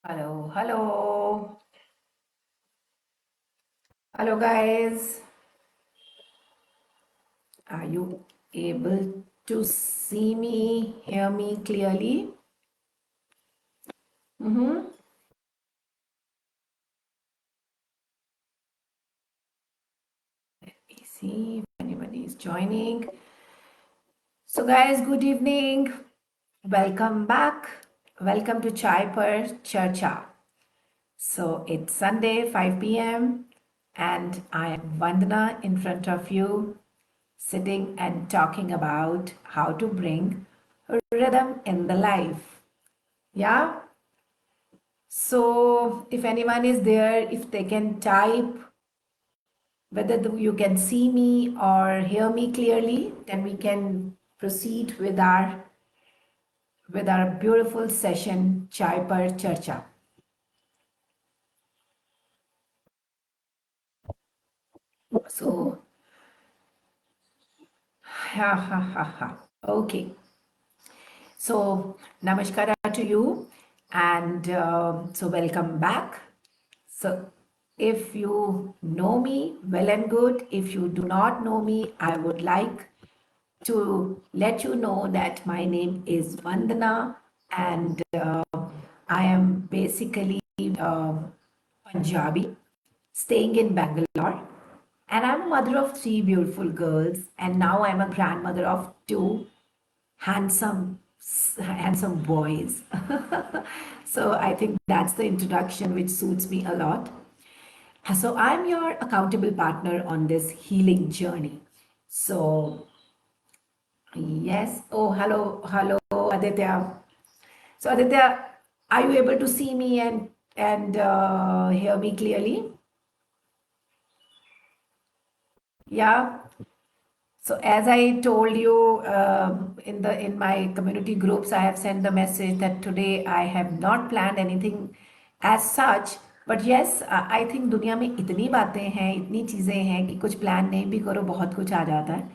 Hello, hello. Hello, guys. Are you able to see me, hear me clearly? Mm-hmm. Let me see if anybody is joining. So, guys, good evening. Welcome back. Welcome to Chai Per Charcha. So, it's Sunday, 5 p.m., and I am Vandana in front of you, sitting and talking about how to bring rhythm in the life. Yeah. So if anyone is there, if they can type whether you can see me or hear me clearly, then we can proceed with our beautiful session, Chai Par Charcha. So, ha ha ha ha. Okay. So, namaskara to you, and so welcome back. So, if you know me, well and good. If you do not know me, I would like to let you know that my name is Vandana, and I am basically Punjabi, staying in Bangalore. And I'm a mother of three beautiful girls, and now I'm a grandmother of two handsome, handsome boys. So I think that's the introduction which suits me a lot. So I'm your accountable partner on this healing journey. So yes. Oh, hello, hello, Aditya. So Aditya, are you able to see me and hear me clearly? Yeah. So as I told you in my community groups, I have sent the message that today I have not planned anything as such. But yes, I think दुनिया में इतनी बातें हैं, इतनी चीज़ें हैं कि कुछ प्लान नहीं भी करो बहुत कुछ आ जाता है.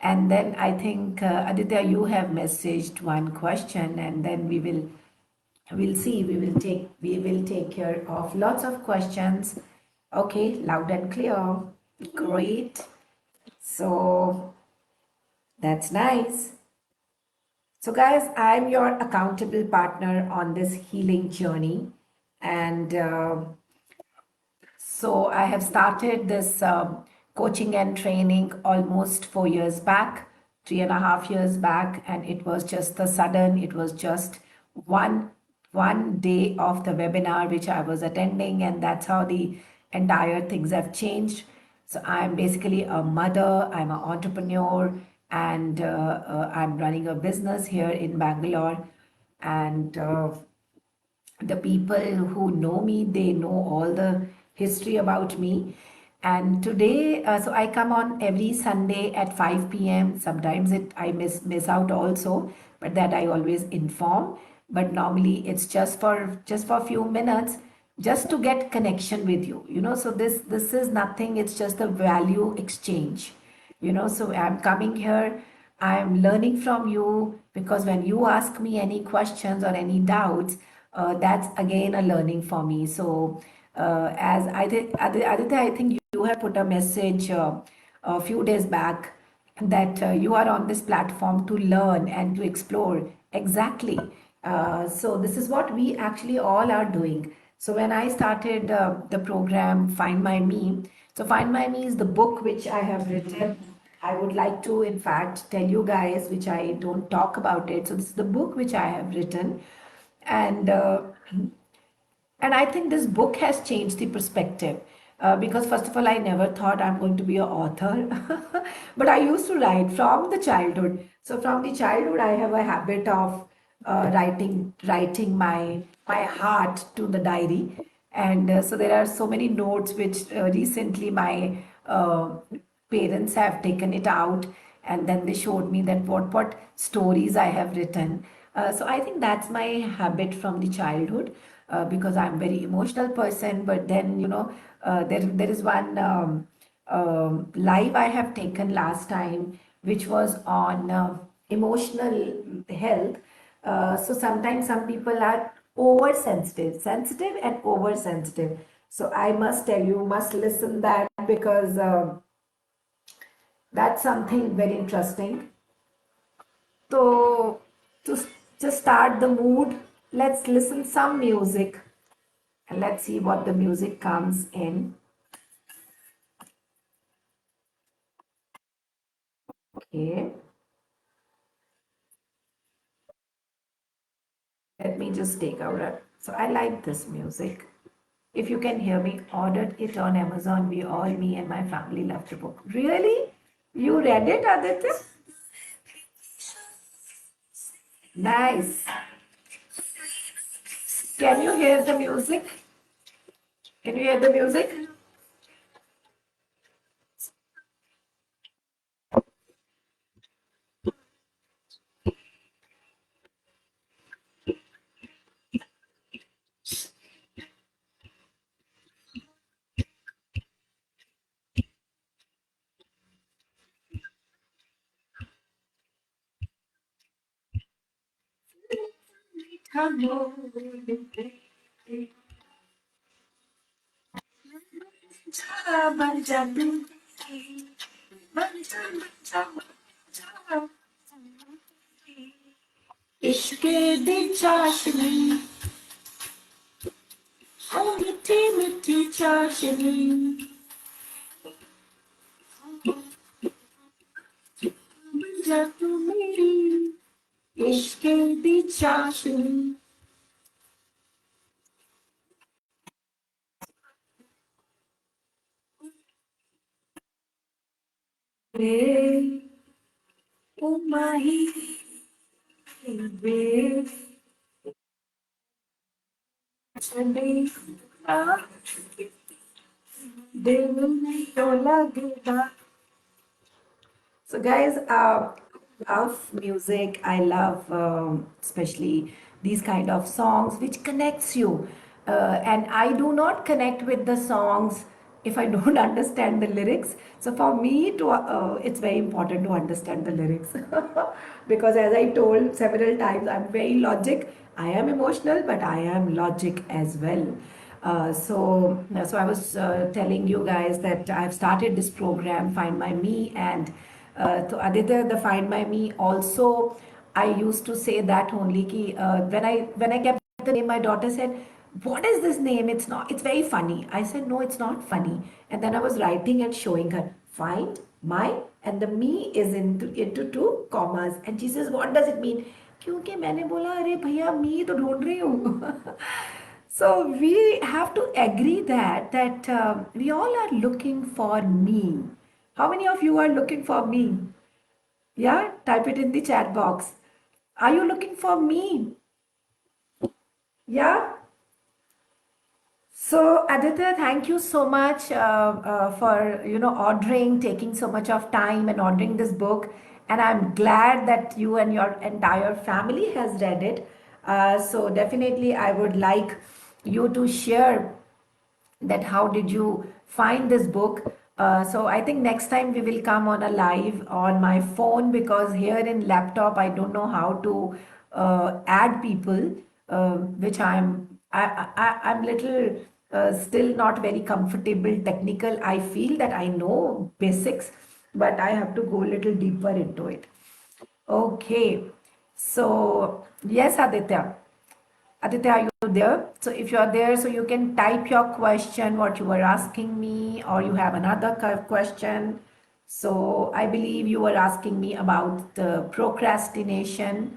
And then I think Aditya, you have messaged one question, and then we'll see. We will take care of lots of questions. Okay, loud and clear. Great. So that's nice. So, guys, I'm your accountable partner on this healing journey. And so I have started this coaching and training almost 4 years back, 3.5 years back, and it was just the sudden. It was just one one day of the webinar which I was attending, and that's how the entire things have changed. So I'm basically a mother. I'm an entrepreneur, and I'm running a business here in Bangalore, and the people who know me, they know all the history about me. And today, so I come on every Sunday at 5 p.m. Sometimes I miss out also, but that I always inform. But normally it's just for a few minutes, just to get connection with you. So this is nothing. It's just a value exchange. So I'm coming here, I'm learning from you, because when you ask me any questions or any doubts, that's again a learning for me. So as I think Aditya, I think you have put a message a few days back that you are on this platform to learn and to explore. Exactly. So this is what we actually all are doing. So when I started the program Find My Me, so Find My Me is the book which I have written. I would like to, in fact, tell you guys, which I don't talk about it. So this is the book which I have written, and I think this book has changed the perspective. Because first of all, I never thought I'm going to be an author, but I used to write from the childhood. So from the childhood, I have a habit of writing my heart to the diary, and so there are so many notes which recently my parents have taken it out, and then they showed me that what stories I have written. So I think that's my habit from the childhood, because I'm very emotional person. But then there is one live I have taken last time, which was on emotional health. So sometimes some people are oversensitive, sensitive and oversensitive. So I must tell you, must listen that because that's something very interesting. So to just start the mood, let's listen some music and let's see what the music comes in. Okay, let me just take out a. So I like this music. If you can hear me, ordered it on Amazon. We all, me and my family, love the book. Really? You read it, Aditya? Nice. Can you hear the music? Can you hear the music? इश्क दी चाशनी ओ मिठी मिठी चाशनी जा तू मेरी इश्क दी चाशनी वे ओ माही वे चले आ दिल में तो लगेगा. So, guys, love music. I love especially these kind of songs which connects you. And I do not connect with the songs if I don't understand the lyrics. So for me, it's very important to understand the lyrics because, as I told several times, I'm very logic. I am emotional, but I am logic as well. So I was telling you guys that I've started this program, Find My Me, and so Aditya, the Find My Me also, I used to say that only ki, when I kept the name, my daughter said, "What is this name? It's not. It's very funny." I said, "No, it's not funny." And then I was writing and showing her, "Find my," and the me is into two commas, and she says, "What does it mean?" क्योंकि मैंने बोला अरे भैया मी तो ढूंढ रही हूँ. So we have to agree that we all are looking for me. How many of you are looking for me? Yeah, type it in the chat box. Are you looking for me? Yeah. So Aditya, thank you so much for ordering, taking so much of time and ordering this book. And I'm glad that you and your entire family has read it. So definitely, I would like you to share that how did you find this book. So I think next time we will come on a live on my phone because here in laptop I don't know how to add people, which I'm little still not very comfortable technical. I feel that I know basics, but I have to go a little deeper into it. Okay, so yes, Aditya. Aditya, are you there? So if you are there, so you can type your question, what you were asking me, or you have another question. So I believe you were asking me about the procrastination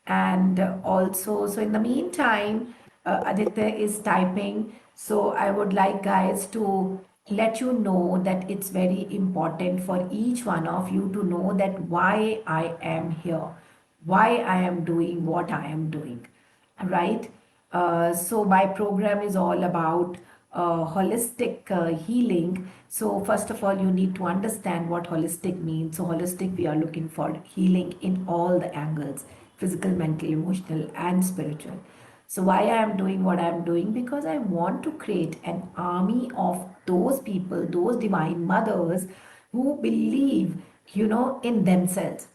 and also, so in the meantime, Aditya is typing. So I would like guys to let you know that it's very important for each one of you to know that why I am here, why I am doing what I am doing, right? So my program is all about holistic healing. So first of all, you need to understand what holistic means. So holistic, we are looking for healing in all the angles: physical, mental, emotional, and spiritual. So why I am doing what I am doing? Because I want to create an army of those people, those divine mothers who believe, in themselves.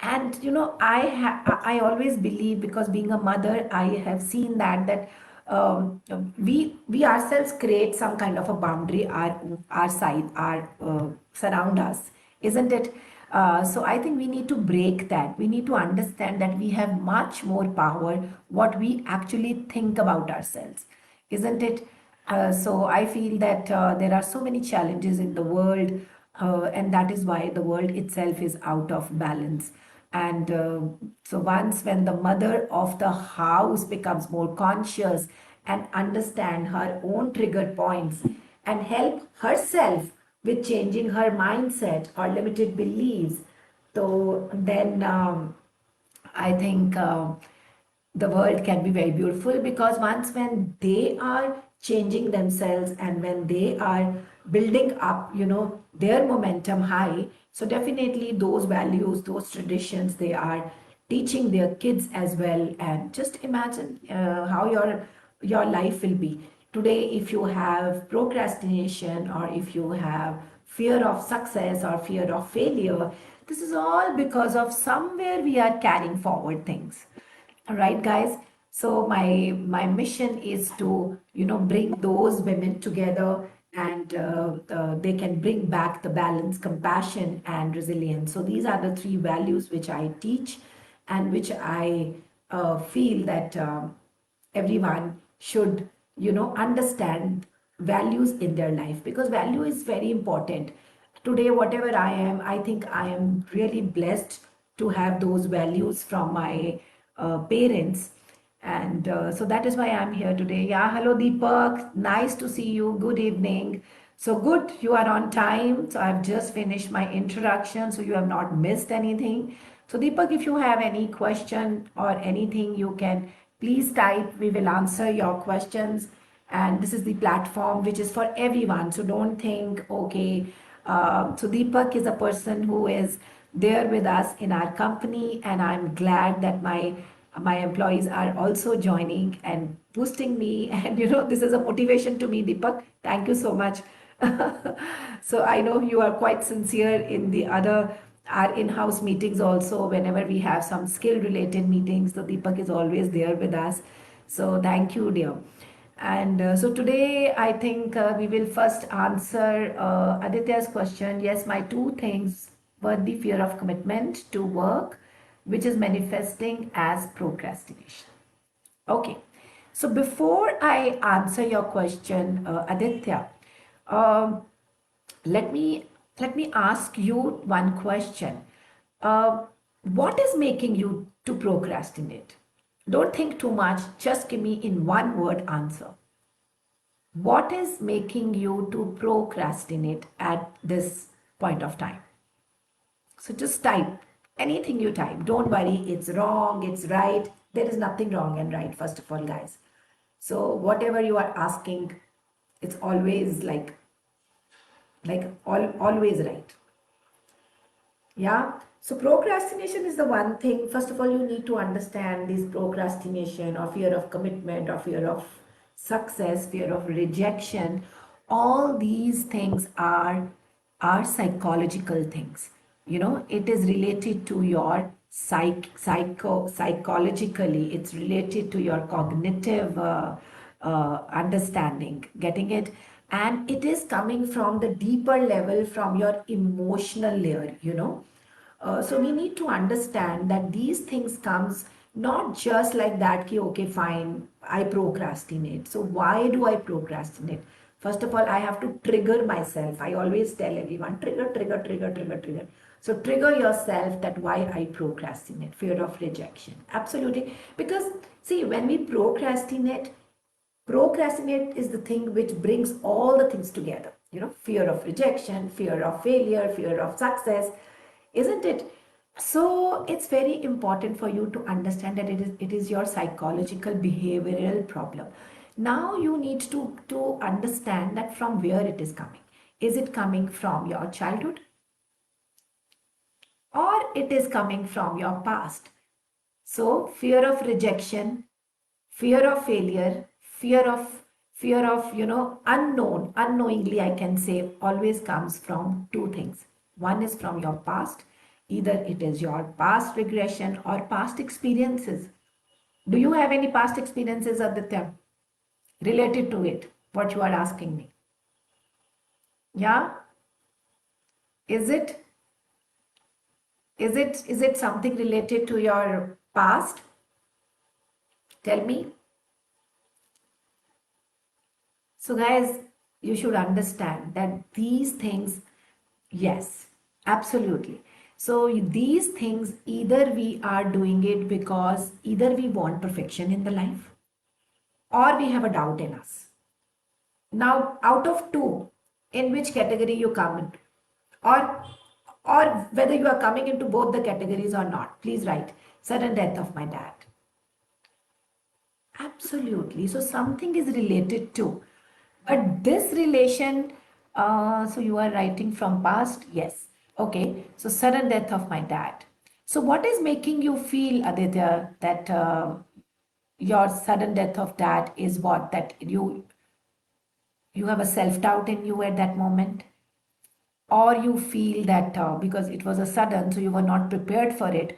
And I always believe, because being a mother, I have seen that we ourselves create some kind of a boundary, our side, our surround us, isn't it? So I think we need to break that. We need to understand that we have much more power what we actually think about ourselves, isn't it? So I feel that there are so many challenges in the world, and that is why the world itself is out of balance. And so once when the mother of the house becomes more conscious and understand her own trigger points and help herself with changing her mindset or limited beliefs, so then I think the world can be very beautiful, because once when they are changing themselves and when they are building up, their momentum high, so definitely those values, those traditions, they are teaching their kids as well. And just imagine how your life will be today if you have procrastination, or if you have fear of success or fear of failure. This is all because of somewhere we are carrying forward things. All right, guys. So my mission is to bring those women together, and they can bring back the balance, compassion, and resilience. So these are the three values which I teach, and which I feel that everyone should understand values in their life, because value is very important. Today whatever I am, I think I am really blessed to have those values from my parents. And so that is why I'm here today. Yeah, hello Deepak, nice to see you, good evening. So good, you are on time. So I've just finished my introduction, so you have not missed anything. So Deepak, if you have any question or anything, you can please type. We will answer your questions. And this is the platform which is for everyone. So don't think, okay. So Deepak is a person who is there with us in our company, and I'm glad that my employees are also joining and boosting me. And this is a motivation to me, Deepak. Thank you so much. So I know you are quite sincere in the other our in-house meetings also. Whenever we have some skill related meetings, so Deepak is always there with us. So thank you, dear. And so today I think we will first answer Aditya's question. Yes, my two things were the fear of commitment to work, which is manifesting as procrastination. Okay. So before I answer your question, Aditya, um, let me let me ask you one question. Uh, what is making you to procrastinate? Don't think too much. Just give me in one word answer. What is making you to procrastinate at this point of time? So just type anything you type. Don't worry, it's wrong, it's right. There is nothing wrong and right, first of all, guys. So whatever you are asking, it's always always right. Yeah. So procrastination is the one thing. First of all, you need to understand this procrastination, or fear of commitment, or fear of success, fear of rejection. All these things are psychological things. It is related to your psychologically. It's related to your cognitive understanding, getting it, and it is coming from the deeper level, from your emotional layer. So we need to understand that these things comes not just like that ki, okay, fine, I procrastinate. So why do I procrastinate? First of all, I have to trigger myself. I always tell everyone, trigger, trigger, trigger, trigger, trigger. So trigger yourself that why I procrastinate, fear of rejection. Absolutely. Because see, when we procrastinate is the thing which brings all the things together. Fear of rejection, fear of failure, fear of success, isn't it? So it's very important for you to understand that it is your psychological behavioral problem. Now you need to understand that from where it is coming. Is it coming from your childhood, or it is coming from your past? So fear of rejection, fear of failure, fear of unknowingly, I can say, always comes from two things. One is from your past, Either it is your past regression or past experiences. Do you have any past experiences, Aditya, related to it? What you are asking me? Yeah? Is it is it something related to your past? Tell me. So guys, you should understand that these things, yes, absolutely. So these things, either we are doing it because either we want perfection in the life or we have a doubt in us. Now, out of two, in which category you come into, or or whether you are coming into both the categories or not, please write sudden death of my dad. Absolutely. So something is related to. But this relation, so you are writing from past? Yes. Okay. So sudden death of my dad. So what is making you feel, Aditya, that your sudden death of dad is what? That you have a self-doubt in you at that moment? Or you feel that because it was a sudden, so you were not prepared for it,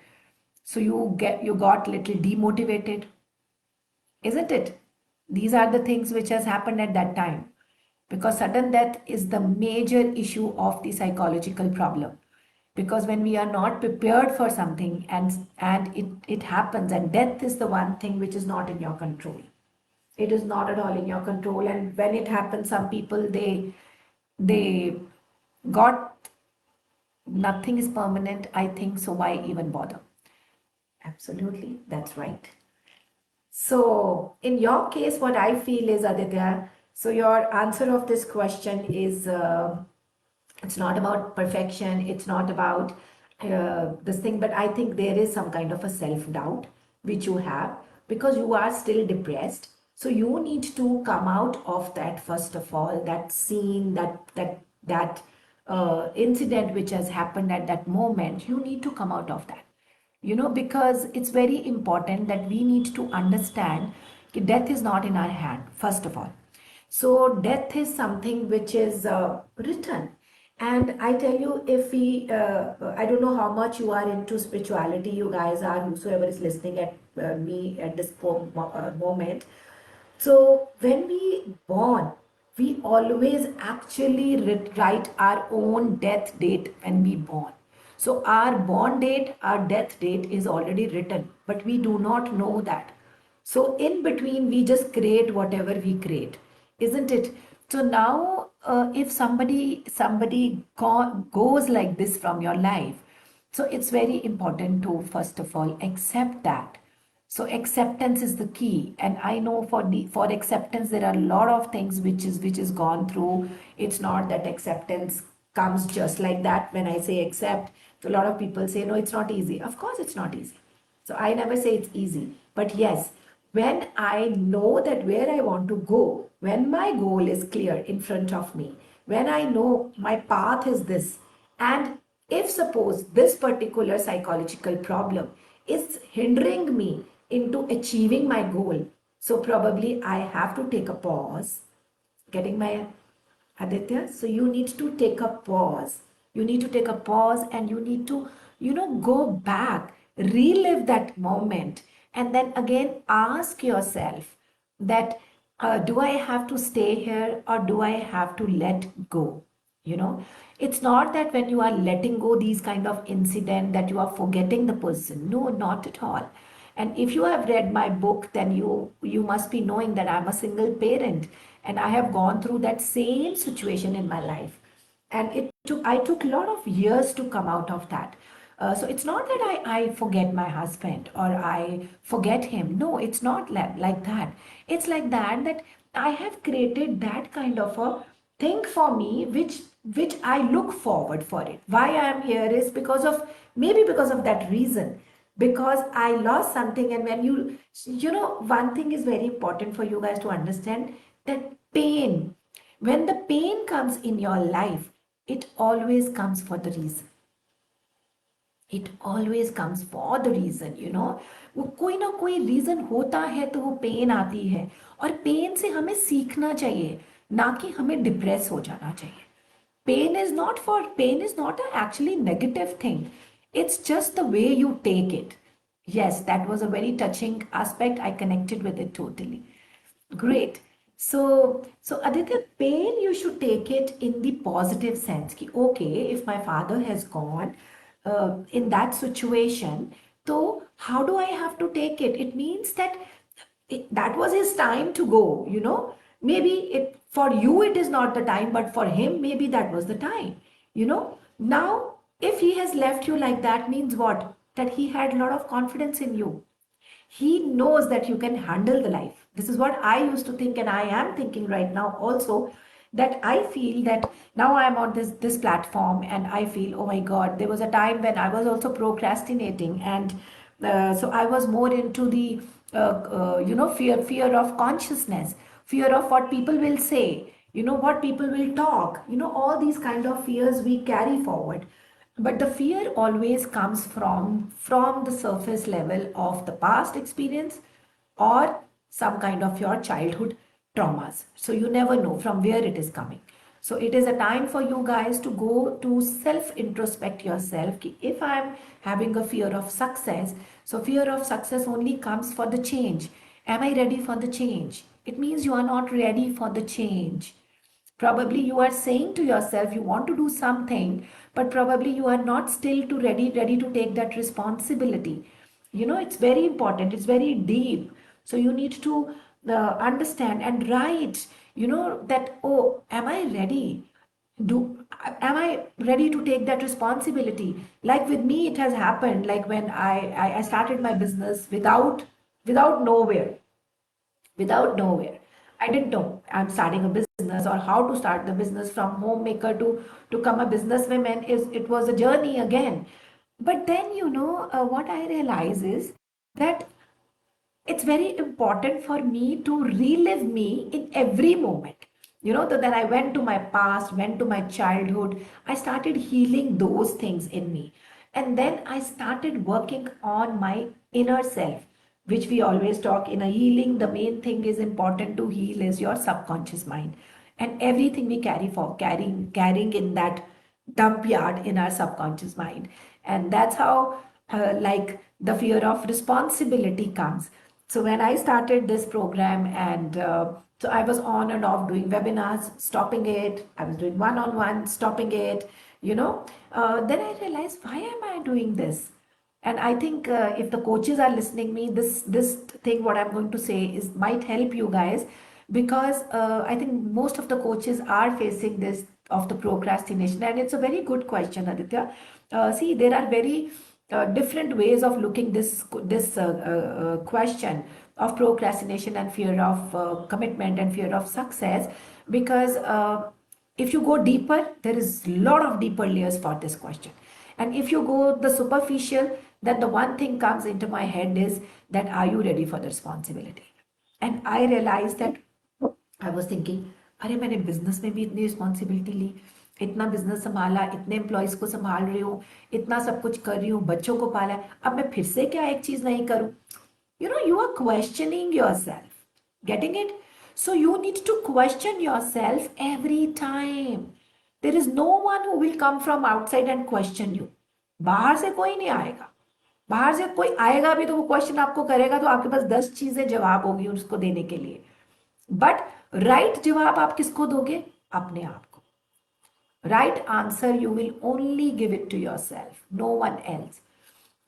so you got little demotivated, isn't it? These are the things which has happened at that time, because sudden death is the major issue of the psychological problem. Because when we are not prepared for something and it happens, and death is the one thing which is not in your control. It is not at all in your control, and when it happens, some people they got, nothing is permanent, I think, so why even bother? Absolutely, that's right. So, in your case, what I feel is, Aditya, so your answer of this question is it's not about perfection, it's not about this thing, but I think there is some kind of a self doubt which you have because you are still depressed. So, you need to come out of that first of all, that scene, that incident which has happened at that moment. You need to come out of that, because it's very important that we need to understand that death is not in our hand, first of all. So death is something which is written. And I tell you, if we I don't know how much you are into spirituality, you guys are, whosoever is listening at me at this moment. So when we born, we always actually write our own death date when we born. So our born date, our death date is already written, but we do not know that. So in between, we just create whatever we create, isn't it? So now, if somebody goes like this from your life, so it's very important to first of all accept that. So acceptance is the key, and I know for acceptance there are a lot of things which is gone through. It's not that acceptance comes just like that. When I say accept, so a lot of people say no, it's not easy. Of course, it's not easy. So I never say it's easy, but yes, when I know that where I want to go, when my goal is clear in front of me, when I know my path is this, and if suppose this particular psychological problem is hindering me into achieving my goal, so probably I have to take a pause. Getting my Aditya? So you need to take a pause. You need to take a pause and you need to, go back, relive that moment, and then again ask yourself that do I have to stay here or do I have to let go? It's not that when you are letting go these kind of incident that you are forgetting the person. No, not at all. And if you have read my book, then you must be knowing that I'm a single parent and I have gone through that same situation in my life. And I took a lot of years to come out of that. So it's not that I forget my husband or I forget him. No, it's not like that. It's like that I have created that kind of a thing for me, which I look forward for it. Why I am here is because of that reason, because I lost something. And when one thing is very important for you guys to understand, that pain, when the pain comes in your life, it always comes for the reason. It always comes for the reason. वो कोई ना कोई reason होता है तो वो pen आती है, और पेन से हमें सीखना चाहिए, ना कि हमें डिप्रेस हो जाना चाहिए. Pain is not a actually negative thing. It's just the way you take it. Yes, that was a very touching aspect. I connected with it totally. Great. So Aditya, pain, you should take it in the positive sense. Ki, okay, if my father has gone in that situation, so how do I have to take it? It means that that was his time to go, you know. Maybe it for you it is not the time, but for him, maybe that was the time, you know. Now, if he has left you like that, means what? That he had a lot of confidence in you. He knows that you can handle the life. This is what I used to think, and I am thinking right now also, that I feel that now I am on this platform, and I feel, oh my God, there was a time when I was also procrastinating, and so I was more into the fear of consciousness, fear of what people will say, you know, what people will talk, you know, all these kind of fears we carry forward. But the fear always comes from the surface level of the past experience or some kind of your childhood traumas. So you never know from where it is coming. So it is a time for you guys to go to self introspect yourself. Ki if I'm having a fear of success, so fear of success only comes for the change. Am I ready for the change? It means you are not ready for the change. Probably you are saying to yourself you want to do something, but probably you are not still too ready to take that responsibility. You know, it's very important, it's very deep. So you need to understand and write, you know, that, oh, am I ready? do am I ready to take that responsibility? Like with me, it has happened, like when I started my business without nowhere, without nowhere. I didn't know I'm starting a business or how to start the business. From homemaker to become a businesswoman, is it was a journey again. But then, you know, what I realize is that it's very important for me to relive me in every moment. You know, that I went to my past, went to my childhood, I started healing those things in me. And then I started working on my inner self, which we always talk in a healing. The main thing is important to heal is your subconscious mind. And everything we carrying in that dump yard in our subconscious mind. And that's how like the fear of responsibility comes. So when I started this program, and so I was on and off doing webinars, stopping it. I was doing one-on-one, stopping it, you know. Then I realized, why am I doing this? And I think if the coaches are listening me, this thing what I'm going to say is might help you guys, because I think most of the coaches are facing this of the procrastination, and it's a very good question, Aditya. See, there are very different ways of looking this question of procrastination and fear of commitment and fear of success, because if you go deeper, there is a lot of deeper layers for this question. And if you go the superficial, then the one thing comes into my head is that, are you ready for the responsibility? And I realized that I was thinking, अरे मैंने business में भी इतनी responsibility ली, इतना business संभाला, इतने employees को संभाल रही हूँ, इतना सब कुछ कर रही हूँ, बच्चों को पाला है, अब मैं फिर से क्या एक चीज नहीं करूँ? You know, you are questioning yourself. Getting it? So you need to question yourself every time. There is no one who will come from outside and question you. बाहर से कोई नहीं आएगा. बाहर से कोई आएगा भी तो वो क्वेश्चन आपको करेगा, तो आपके पास 10 चीजें जवाब होगी उसको देने के लिए. बट राइट जवाब आप किसको दोगे? अपने आप को. Right answer you will only give it to yourself, no one else.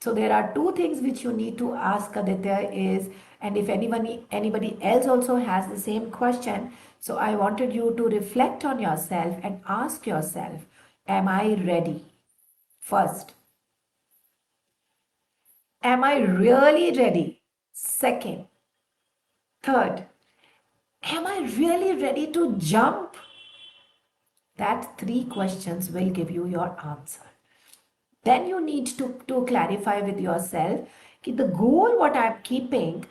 So there are two things which you need to ask, Aditya, is, and if anybody else also has the same question, so I wanted you to reflect on yourself and ask yourself, am I ready? First, am I really ready? Second, third, am I really ready to jump? That three questions will give you your answer. Then you need to clarify with yourself that the goal what I'm keeping,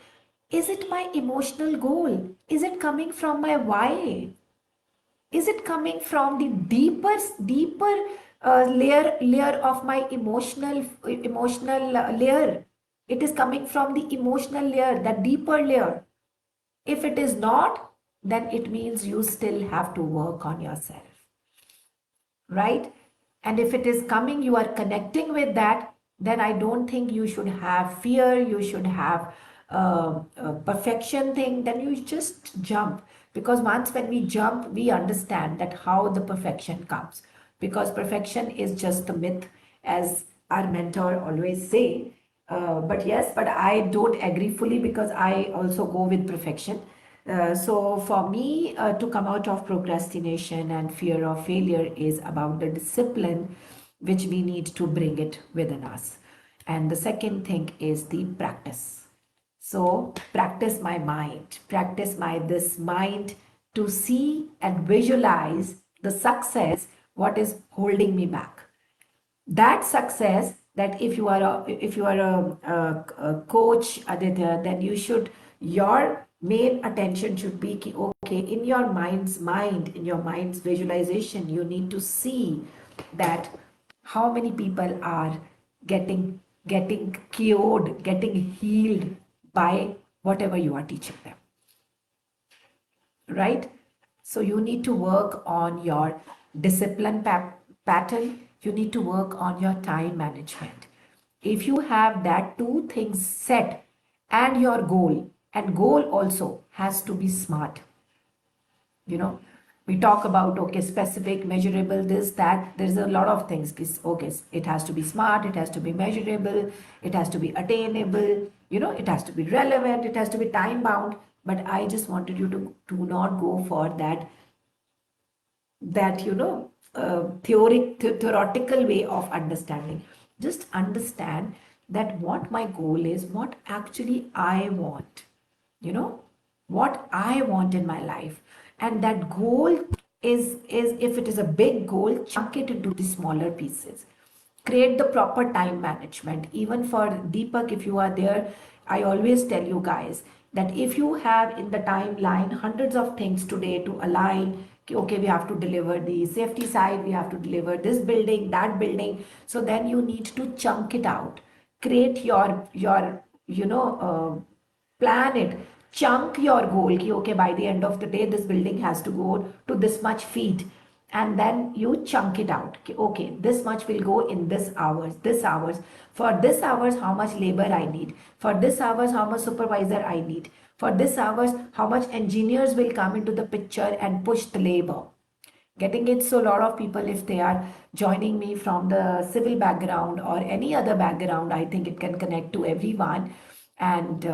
is it my emotional goal? Is it coming from my why? Is it coming from the deeper layer of my emotional layer? It is coming from the emotional layer, that deeper layer. If it is not, then it means you still have to work on yourself, right? And if it is coming, you are connecting with that, then I don't think you should have fear, you should have a perfection thing, then you just jump. Because once when we jump, we understand that how the perfection comes. Because perfection is just the myth, as our mentor always say. But yes, but I don't agree fully because I also go with perfection. So for me, to come out of procrastination and fear of failure is about the discipline which we need to bring it within us. And the second thing is the practice. So practice my mind, practice my this mind to see and visualize the success, what is holding me back. That success, that if you are a coach, Aditya, then you should, your main attention should be ki, okay, in your mind's mind, in your mind's visualization, you need to see that how many people are getting cured, getting healed by whatever you are teaching them, right? So you need to work on your discipline pattern. You need to work on your time management. If you have that two things set, and your goal, and goal also has to be smart, you know, we talk about, okay, specific, measurable, this, that, there's a lot of things. Okay, it has to be smart, it has to be measurable, it has to be attainable, it has to be relevant, it has to be time bound. But I just wanted you to not go for that theoretical way of understanding. Just understand that what my goal is, what actually I want, you know what I want in my life. And that goal is if it is a big goal, chunk it into the smaller pieces. Create the proper time management. Even for Deepak, if you are there, I always tell you guys that if you have in the timeline hundreds of things today to align, okay, we have to deliver the safety side, we have to deliver this building, that building, so then you need to chunk it out. Create your plan it, chunk your goal ki, okay, by the end of the day this building has to go to this much feet, and then you chunk it out ki, okay, this much will go in this hours, for this hours how much labor I need, for this hours how much supervisor I need, for this hours how much engineers will come into the picture and push the labor. Getting it? So a lot of people, if they are joining me from the civil background or any other background, I think it can connect to everyone. And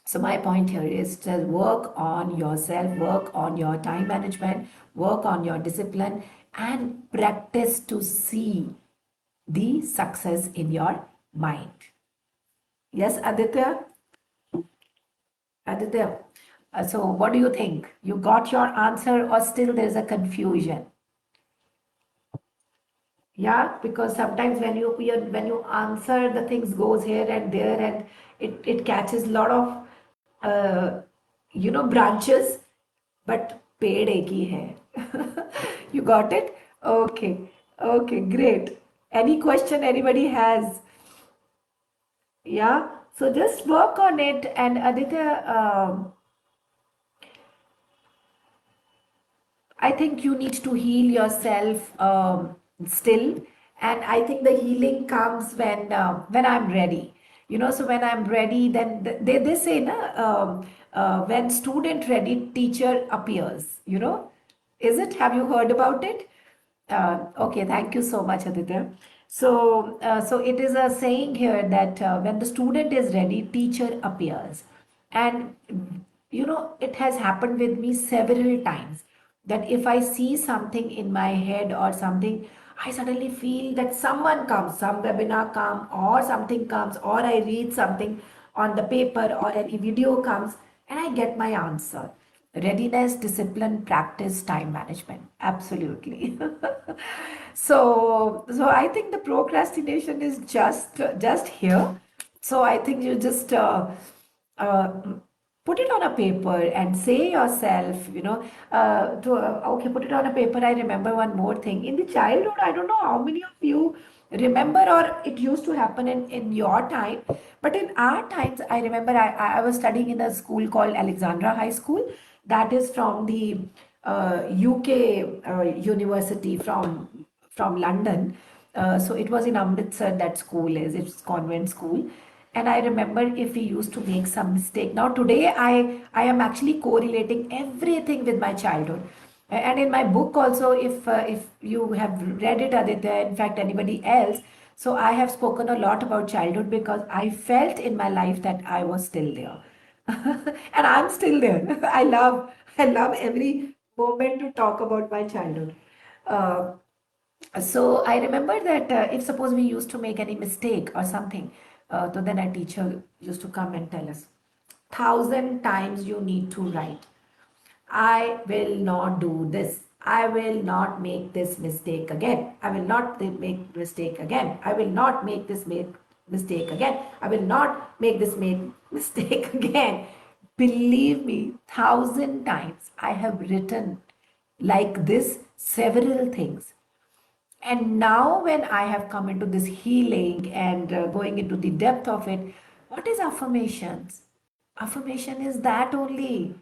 so my point here is to work on yourself, work on your time management, work on your discipline, and practice to see the success in your mind. Yes, Aditya? Aditya, so what do you think? You got your answer, or still there's a confusion? Yeah, because sometimes when you answer, the things goes here and there, and it catches a lot of branches, but पेड़ एक ही है. You got it? Okay. Okay, great. Any question anybody has? Yeah. So just work on it. And Aditya, I think you need to heal yourself still, and I think the healing comes when I'm ready. So when I'm ready, then they say, na, when student ready, teacher appears. Is it? Have you heard about it? Okay, thank you so much, Aditya. So it is a saying here that when the student is ready, teacher appears. And it has happened with me several times that if I see something in my head or something, I suddenly feel that someone comes, some webinar come or something comes, or I read something on the paper or any video comes, and I get my answer. Readiness, discipline, practice, time management. Absolutely. So I think the procrastination is just here. So I think you just uh, put it on a paper and say yourself, okay, put it on a paper. I remember one more thing. In the childhood, I don't know how many of you remember, or it used to happen in your time, but in our times, I remember I was studying in a school called Alexandra High School. That is from the UK university from London. So it was in Amritsar, that school is, it's convent school. And I remember if we used to make some mistake. Now today I am actually correlating everything with my childhood. And in my book also, if you have read it, Aditya, in fact anybody else, so I have spoken a lot about childhood because I felt in my life that I was still there. And I'm still there. I love every moment to talk about my childhood. Uh, so I remember that if suppose we used to make any mistake or something, so then a teacher used to come and tell us, 1,000 times you need to write. I will not do this. I will not make this mistake again. I will not make mistake again. I will not make this mistake again. I will not make this mistake again. Believe me, 1,000 times I have written like this several things. And now, when I have come into this healing and going into the depth of it, what is affirmations? Affirmation is that only.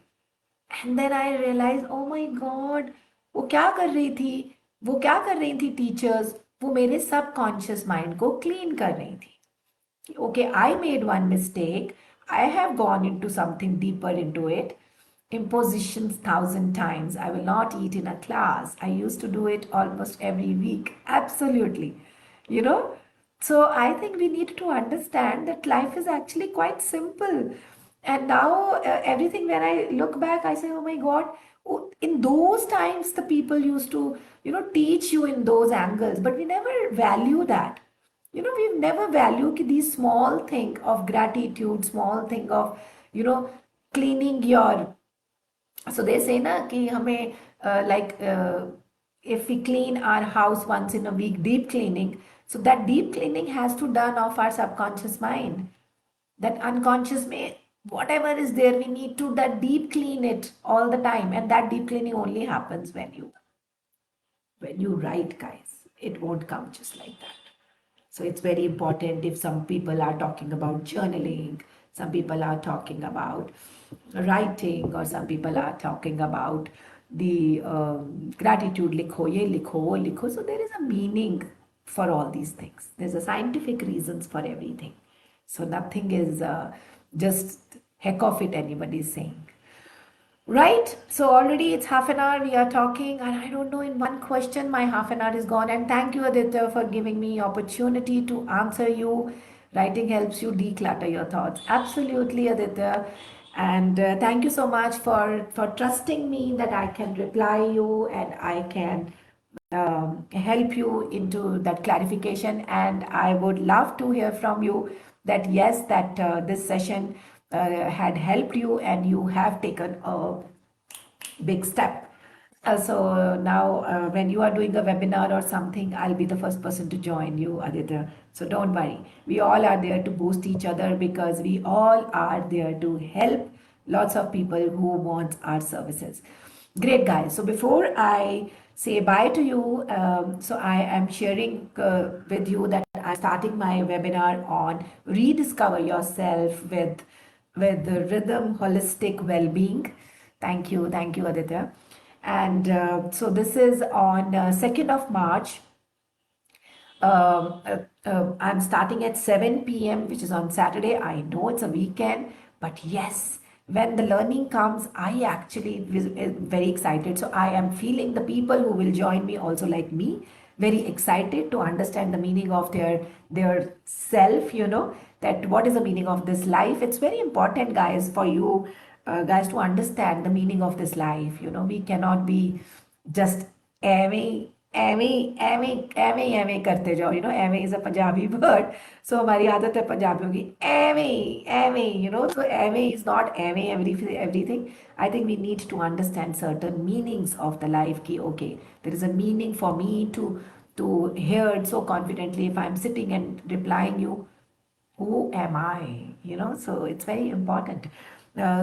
And then I realized, oh my God, वो क्या कर रही थी वो क्या कर रही थी टीचर्स, वो मेरे सबकॉन्शियस माइंड को क्लीन कर रही थी. Okay, I made one mistake. I have gone into something deeper into it. Impositions 1,000 times. I will not eat in a class. I used to do it almost every week. Absolutely. You know? So I think we need to understand that life is actually quite simple. And now everything, when I look back, I say, oh my God, in those times, the people used to, teach you in those angles, but we never value that. We've never valued these small thing of gratitude, small thing of, cleaning your. So they say na कि हमें if we clean our house once in a week, deep cleaning, so that deep cleaning has to done of our subconscious mind. That unconscious may, whatever is there, we need to that deep clean it all the time, and that deep cleaning only happens when you write, guys. It won't come just like that. So it's very important. If some people are talking about journaling, some people are talking about writing, or some people are talking about the gratitude, likho, ye likho, wo likho. So there is a meaning for all these things. There's a scientific reasons for everything. So nothing is just heck of it anybody is saying. Right, so already it's half an hour we are talking, and I don't know, in one question my half an hour is gone. And thank you, Aditya, for giving me opportunity to answer you. Writing helps you declutter your thoughts. Absolutely, Aditya. And thank you so much for trusting me that I can reply you and I can help you into that clarification. And I would love to hear from you that yes, that this session had helped you and you have taken a big step. So now, when you are doing a webinar or something, I'll be the first person to join you, Aditya. So don't worry. We all are there to boost each other, because we all are there to help lots of people who want our services. Great, guys. So before I say bye to you, so I am sharing with you that I'm starting my webinar on rediscover yourself with the rhythm holistic well-being. Thank you, Aditya. And so this is on 2nd of March. I'm starting at 7 p.m., which is on Saturday. I know it's a weekend, but yes, when the learning comes, I actually very excited. So I am feeling the people who will join me also like me, very excited to understand the meaning of their self, that what is the meaning of this life. It's very important, guys, for you guys to understand the meaning of this life. We cannot be just एवे करते जाओ. एवे is a Punjabi word, सो हमारी आदत है पंजाबियों की एवे एवे. So एवे is not एवे everything. I think we need to understand certain meanings of the life ki okay, there is a meaning for me to hear it so confidently. If I'm sitting and replying you, who am I? So it's very important.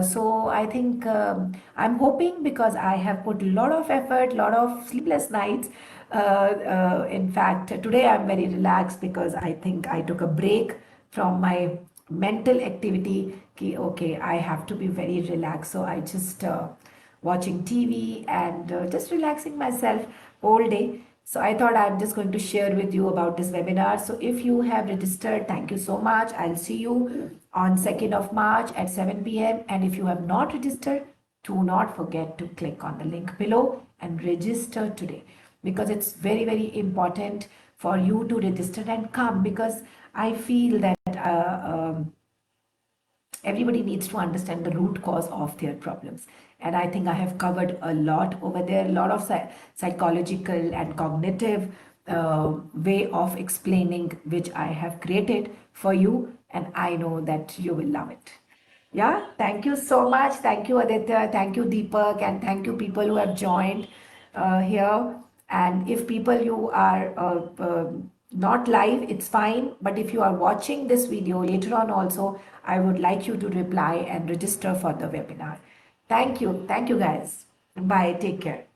So I think I'm hoping, because I have put a lot of effort, lot of sleepless nights. In fact, today I'm very relaxed because I think I took a break from my mental activity. Okay, I have to be very relaxed. So I just watching TV and just relaxing myself all day. So I thought I'm just going to share with you about this webinar. So if you have registered, thank you so much. I'll see you on 2nd of March at 7 p.m. And if you have not registered, do not forget to click on the link below and register today, because it's very, very important for you to register and come, because I feel that everybody needs to understand the root cause of their problems. And I think I have covered a lot over there, a lot of psychological and cognitive way of explaining, which I have created for you, and I know that you will love it. Yeah, thank you so much. Thank you, Aditya. Thank you, Deepak, and thank you, people who have joined here. And if people you are not live, it's fine. But if you are watching this video later on also, I would like you to reply and register for the webinar. Thank you. Thank you, guys. Bye. Take care.